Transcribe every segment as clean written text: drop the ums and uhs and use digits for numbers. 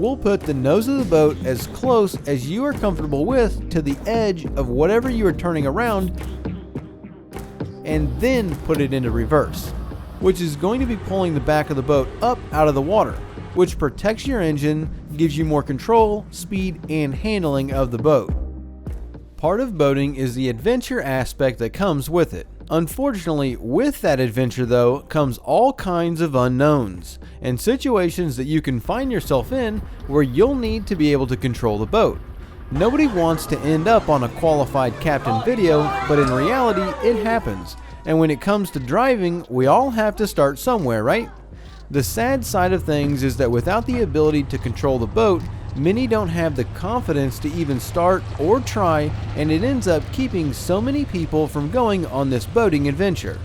we'll put the nose of the boat as close as you are comfortable with to the edge of whatever you are turning around, and then put it into reverse, which is going to be pulling the back of the boat up out of the water, which protects your engine, gives you more control, speed, and handling of the boat. Part of boating is the adventure aspect that comes with it. Unfortunately, with that adventure though, comes all kinds of unknowns and situations that you can find yourself in where you'll need to be able to control the boat. Nobody wants to end up on a qualified captain video, but in reality, it happens. And when it comes to driving, we all have to start somewhere, right? The sad side of things is that without the ability to control the boat, many don't have the confidence to even start or try, and it ends up keeping so many people from going on this boating adventure.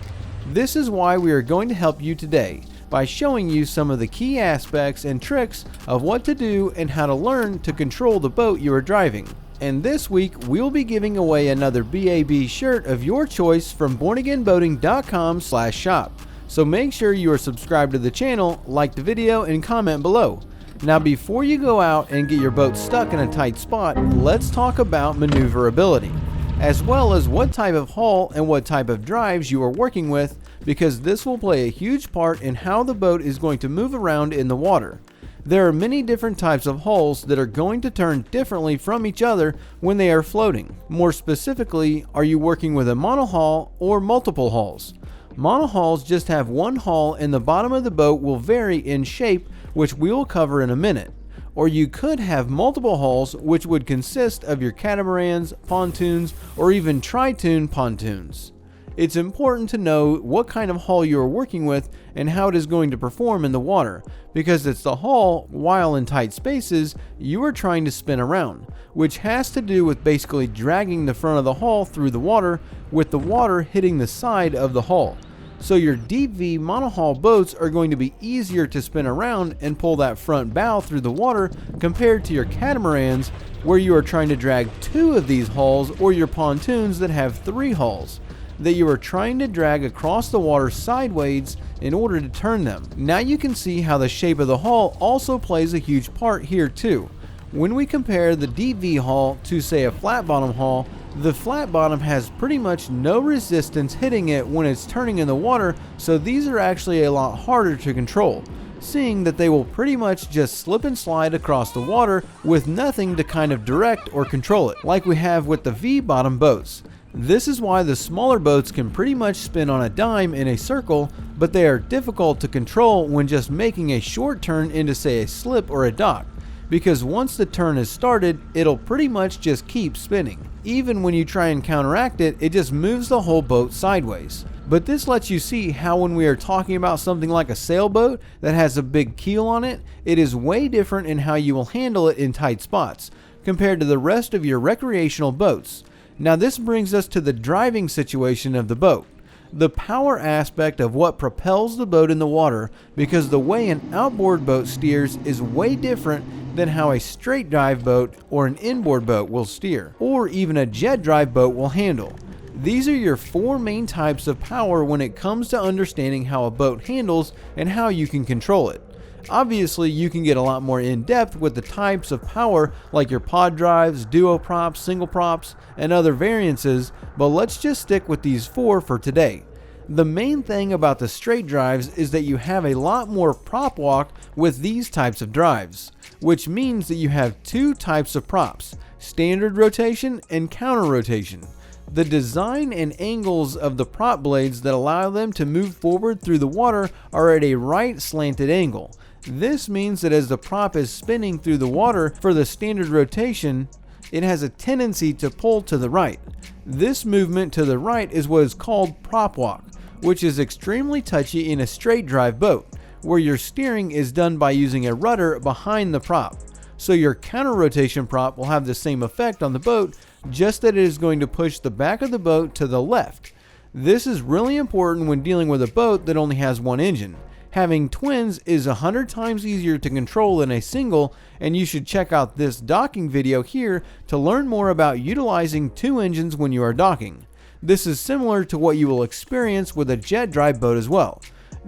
This is why we are going to help you today by showing you some of the key aspects and tricks of what to do and how to learn to control the boat you are driving. And this week we'll be giving away another BAB shirt of your choice from bornagainboating.com/shop. So make sure you are subscribed to the channel, like the video, and comment below. Now before you go out and get your boat stuck in a tight spot, let's talk about maneuverability, as well as what type of hull and what type of drives you are working with, because this will play a huge part in how the boat is going to move around in the water. There are many different types of hulls that are going to turn differently from each other when they are floating. More specifically, are you working with a monohull or multiple hulls? Monohulls just have one hull and the bottom of the boat will vary in shape, which we will cover in a minute. Or you could have multiple hulls, which would consist of your catamarans, pontoons, or even tri-toon pontoons. It's important to know what kind of hull you are working with and how it is going to perform in the water, because it's the hull, while in tight spaces, you are trying to spin around, which has to do with basically dragging the front of the hull through the water, with the water hitting the side of the hull. So your deep V monohull boats are going to be easier to spin around and pull that front bow through the water compared to your catamarans, where you are trying to drag two of these hulls, or your pontoons that have three hulls that you are trying to drag across the water sideways in order to turn them. Now you can see how the shape of the hull also plays a huge part here too. When we compare the deep V hull to say a flat bottom hull, the flat bottom has pretty much no resistance hitting it when it's turning in the water, so these are actually a lot harder to control, seeing that they will pretty much just slip and slide across the water with nothing to kind of direct or control it, like we have with the V bottom boats. This is why the smaller boats can pretty much spin on a dime in a circle, but they are difficult to control when just making a short turn into say a slip or a dock, because once the turn is started, it'll pretty much just keep spinning. Even when you try and counteract it, it just moves the whole boat sideways. But this lets you see how when we are talking about something like a sailboat that has a big keel on it, it is way different in how you will handle it in tight spots compared to the rest of your recreational boats. Now this brings us to the driving situation of the boat, the power aspect of what propels the boat in the water, because the way an outboard boat steers is way different than how a straight drive boat or an inboard boat will steer, or even a jet drive boat will handle. These are your four main types of power when it comes to understanding how a boat handles and how you can control it. Obviously, you can get a lot more in depth with the types of power like your pod drives, duo props, single props, and other variances, but let's just stick with these four for today. The main thing about the straight drives is that you have a lot more prop walk with these types of drives, which means that you have two types of props, standard rotation and counter rotation. The design and angles of the prop blades that allow them to move forward through the water are at a right slanted angle. This means that as the prop is spinning through the water for the standard rotation, it has a tendency to pull to the right. This movement to the right is what is called prop walk, which is extremely touchy in a straight drive boat, where your steering is done by using a rudder behind the prop. So your counter rotation prop will have the same effect on the boat, just that it is going to push the back of the boat to the left. This is really important when dealing with a boat that only has one engine. Having twins is 100 times easier to control than a single, and you should check out this docking video here to learn more about utilizing two engines when you are docking. This is similar to what you will experience with a jet drive boat as well.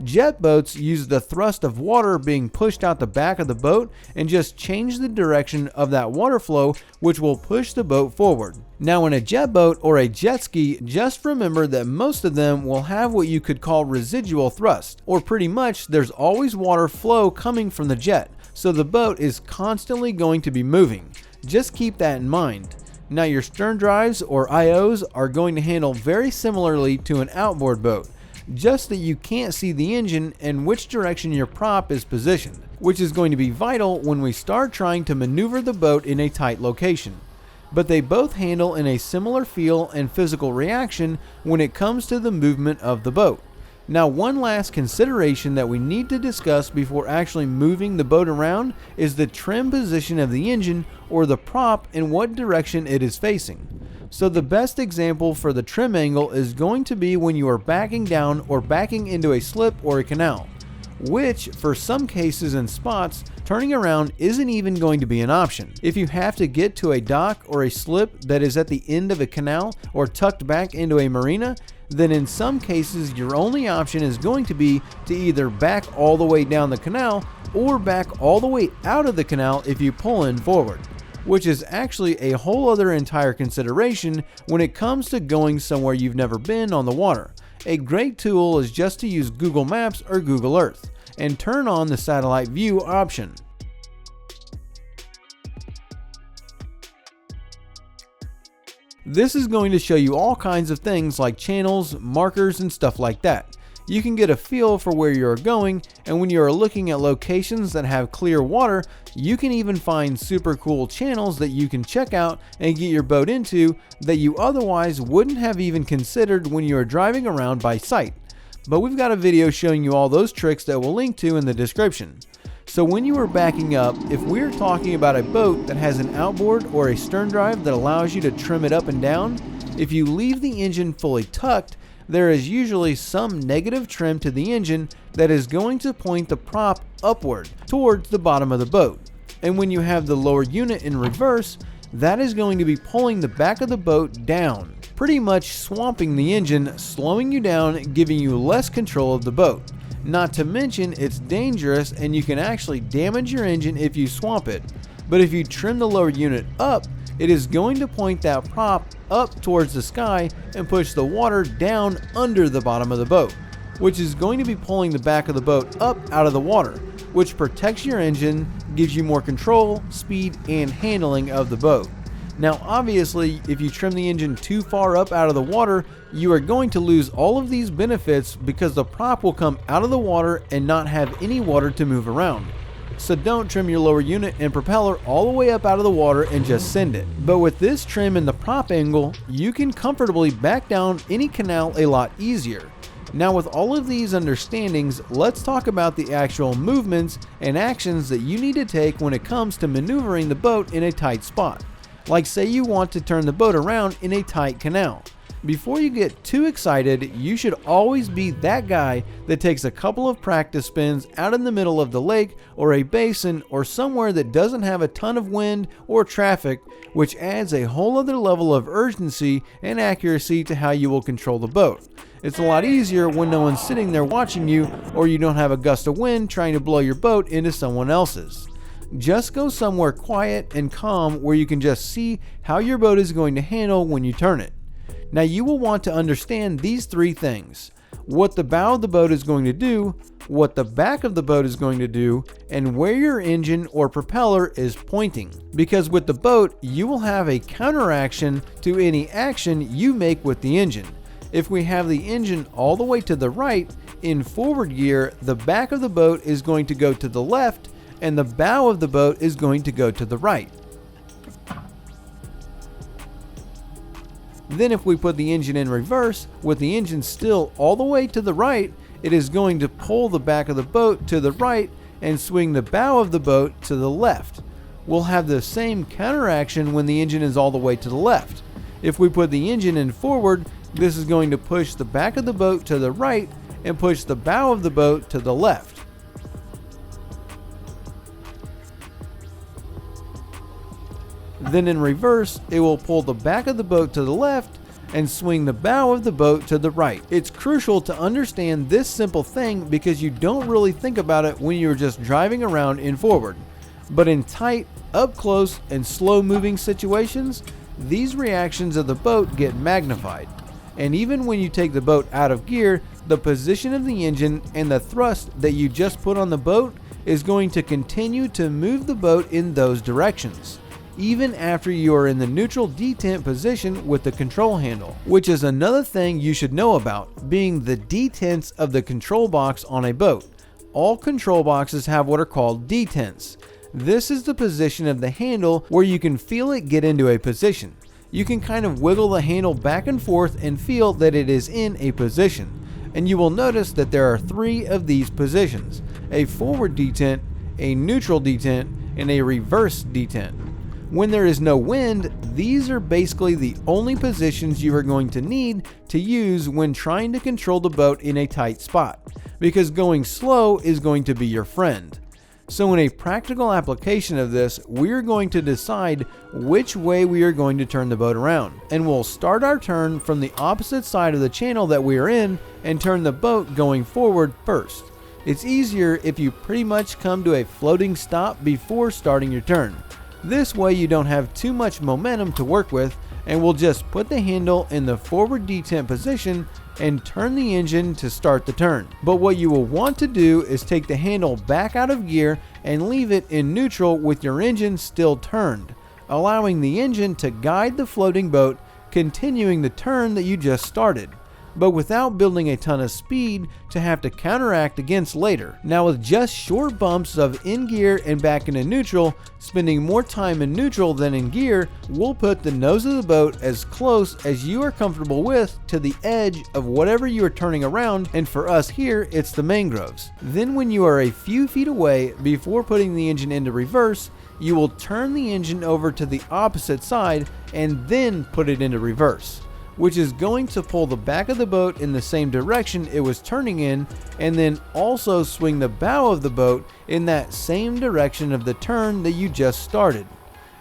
Jet boats use the thrust of water being pushed out the back of the boat and just change the direction of that water flow, which will push the boat forward. Now in a jet boat or a jet ski, just remember that most of them will have what you could call residual thrust, or pretty much there's always water flow coming from the jet, so the boat is constantly going to be moving. Just keep that in mind. Now your stern drives or IOs are going to handle very similarly to an outboard boat, just that you can't see the engine and which direction your prop is positioned, which is going to be vital when we start trying to maneuver the boat in a tight location. But they both handle in a similar feel and physical reaction when it comes to the movement of the boat. Now, one last consideration that we need to discuss before actually moving the boat around is the trim position of the engine or the prop and what direction it is facing. So the best example for the trim angle is going to be when you are backing down or backing into a slip or a canal, which for some cases and spots, turning around isn't even going to be an option. If you have to get to a dock or a slip that is at the end of a canal or tucked back into a marina, then in some cases your only option is going to be to either back all the way down the canal or back all the way out of the canal if you pull in forward, which is actually a whole other entire consideration when it comes to going somewhere you've never been on the water. A great tool is just to use Google Maps or Google Earth and turn on the satellite view option. This is going to show you all kinds of things like channels, markers, and stuff like that. You can get a feel for where you are going, and when you are looking at locations that have clear water, you can even find super cool channels that you can check out and get your boat into that you otherwise wouldn't have even considered when you are driving around by sight. But we've got a video showing you all those tricks that we'll link to in the description. So when you are backing up, if we're talking about a boat that has an outboard or a stern drive that allows you to trim it up and down, if you leave the engine fully tucked, there is usually some negative trim to the engine that is going to point the prop upward towards the bottom of the boat. And when you have the lower unit in reverse, that is going to be pulling the back of the boat down, pretty much swamping the engine, slowing you down, giving you less control of the boat. Not to mention it's dangerous and you can actually damage your engine if you swamp it. But if you trim the lower unit up, it is going to point that prop up towards the sky and push the water down under the bottom of the boat, which is going to be pulling the back of the boat up out of the water, which protects your engine, gives you more control, speed, and handling of the boat. Now obviously, if you trim the engine too far up out of the water, you are going to lose all of these benefits because the prop will come out of the water and not have any water to move around. So don't trim your lower unit and propeller all the way up out of the water and just send it. But with this trim and the prop angle, you can comfortably back down any canal a lot easier. Now with all of these understandings, let's talk about the actual movements and actions that you need to take when it comes to maneuvering the boat in a tight spot. Like say you want to turn the boat around in a tight canal. Before you get too excited, you should always be that guy that takes a couple of practice spins out in the middle of the lake or a basin or somewhere that doesn't have a ton of wind or traffic, which adds a whole other level of urgency and accuracy to how you will control the boat. It's a lot easier when no one's sitting there watching you or you don't have a gust of wind trying to blow your boat into someone else's. Just go somewhere quiet and calm where you can just see how your boat is going to handle when you turn it. Now you will want to understand these three things: what the bow of the boat is going to do, what the back of the boat is going to do, and where your engine or propeller is pointing. Because with the boat, you will have a counteraction to any action you make with the engine. If we have the engine all the way to the right, in forward gear, the back of the boat is going to go to the left and the bow of the boat is going to go to the right. Then if we put the engine in reverse, with the engine still all the way to the right, it is going to pull the back of the boat to the right and swing the bow of the boat to the left. We'll have the same counteraction when the engine is all the way to the left. If we put the engine in forward, this is going to push the back of the boat to the right and push the bow of the boat to the left. Then in reverse, it will pull the back of the boat to the left and swing the bow of the boat to the right. It's crucial to understand this simple thing because you don't really think about it when you're just driving around in forward. But in tight, up close, and slow moving situations, these reactions of the boat get magnified. And even when you take the boat out of gear, the position of the engine and the thrust that you just put on the boat is going to continue to move the boat in those directions, even after you are in the neutral detent position with the control handle, which is another thing you should know about, being the detents of the control box on a boat. All control boxes have what are called detents. This is the position of the handle where you can feel it get into a position. You can kind of wiggle the handle back and forth and feel that it is in a position. And you will notice that there are 3 of these positions: a forward detent, a neutral detent, and a reverse detent. When there is no wind, these are basically the only positions you are going to need to use when trying to control the boat in a tight spot, because going slow is going to be your friend. So in a practical application of this, we're going to decide which way we are going to turn the boat around. And we'll start our turn from the opposite side of the channel that we are in and turn the boat going forward first. It's easier if you pretty much come to a floating stop before starting your turn. This way you don't have too much momentum to work with, and we'll just put the handle in the forward detent position and turn the engine to start the turn. But what you will want to do is take the handle back out of gear and leave it in neutral with your engine still turned, allowing the engine to guide the floating boat, continuing the turn that you just started, but without building a ton of speed to have to counteract against later. Now with just short bumps of in gear and back into neutral, spending more time in neutral than in gear, we'll put the nose of the boat as close as you are comfortable with to the edge of whatever you are turning around, and for us here it's the mangroves. Then when you are a few feet away before putting the engine into reverse, you will turn the engine over to the opposite side and then put it into reverse, which is going to pull the back of the boat in the same direction it was turning in, and then also swing the bow of the boat in that same direction of the turn that you just started.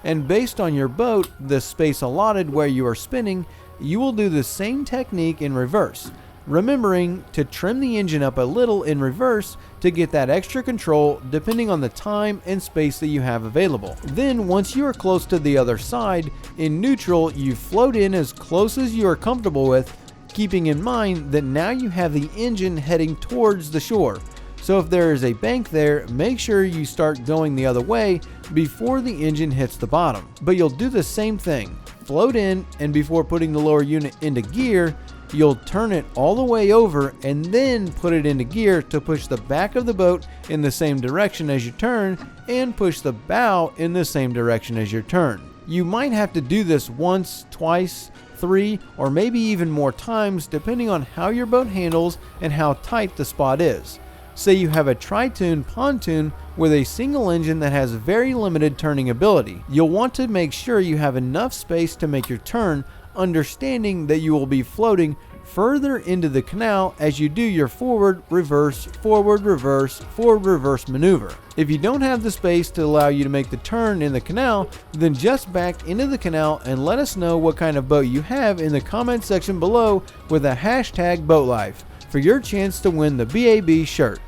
And based on your boat, the space allotted where you are spinning, you will do the same technique in reverse, remembering to trim the engine up a little in reverse to get that extra control depending on the time and space that you have available. Then once you are close to the other side, in neutral you float in as close as you are comfortable with, keeping in mind that now you have the engine heading towards the shore. So if there is a bank there, make sure you start going the other way before the engine hits the bottom. But you'll do the same thing, float in, and before putting the lower unit into gear, you'll turn it all the way over and then put it into gear to push the back of the boat in the same direction as your turn and push the bow in the same direction as your turn. You might have to do this once, twice, 3, or maybe even more times depending on how your boat handles and how tight the spot is. Say you have a tri-tune pontoon with a single engine that has very limited turning ability. You'll want to make sure you have enough space to make your turn, understanding that you will be floating further into the canal as you do your forward, reverse, forward, reverse maneuver. If you don't have the space to allow you to make the turn in the canal, then just back into the canal and let us know what kind of boat you have in the comment section below with a hashtag BoatLife for your chance to win the BAB shirt.